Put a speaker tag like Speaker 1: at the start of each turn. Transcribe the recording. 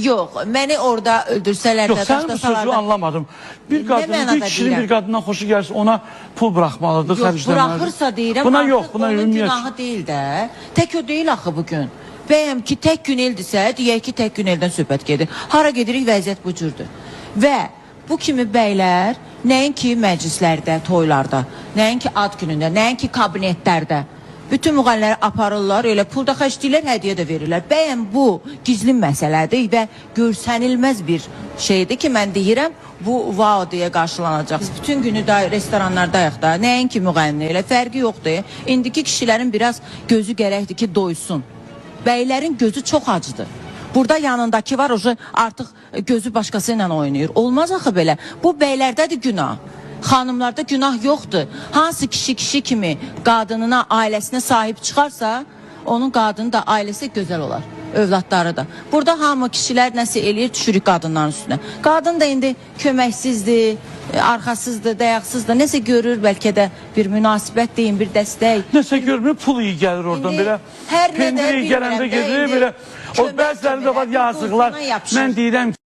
Speaker 1: Yox, məni orada öldürsələr
Speaker 2: Yox, sən bu sözü anlamadım. Bir qadının, bir kişinin bir qadından xoşu gəlsə ona pul bıraxmalıdır,
Speaker 1: xərcləməlidir. Yox, bıraxırsa deyirəm,
Speaker 2: buna
Speaker 1: artıq
Speaker 2: yox, buna
Speaker 1: onun günahı deyil də. Tək o deyil axı bugün. Bəyəm ki, tək gün eldirsə, deyək ki, tək gün eldən söhbət gedir. Hara gedirik, vəziyyət bu cürdür. Və bu kimi bəylər nəinki məclislərdə, toylarda, nəinki ad günündə, nəinki kabinetlərdə bütün müğənniləri aparırlar, elə pul da xərcləyirlər, hədiyyə də verirlər. Bəyəm bu gizli məsələdir və görsənilməz bir şeydir ki, mən deyirəm, bu wow deyə qarşılanacaq. Biz bütün günü da restoranlardayıq da, nəinki müğənni, elə fərqi yoxdur. İndiki kişilərin biraz gözü gərəkdir ki, doysun. Bəylərin gözü çox acıdır. Burada yanındakı var, artıq gözü başqası ilə oynayır. Olmaz axı belə. Bu bəylərdədir günah. Xanımlarda günah yoxdur. Hansı kişi kimi qadınına, ailəsinə sahib çıxarsa, onun qadını da, ailəsi gözəl olar. Övladları da. Burada hamı kişilər nəsə eləyir, düşürük qadınların üstünə. Qadın da indi köməksizdir, arxasızdır, dayaqsızdır. Nəsə görür, bəlkə də bir münasibət deyin, bir dəstək.
Speaker 2: Nəsə görmür, pul iyi gəlir oradan belə.
Speaker 1: Hər nə də
Speaker 2: Pendir iyi gələndə gedir, belə. O bəzilərində var yazıqlar. Mən deyirəm ki,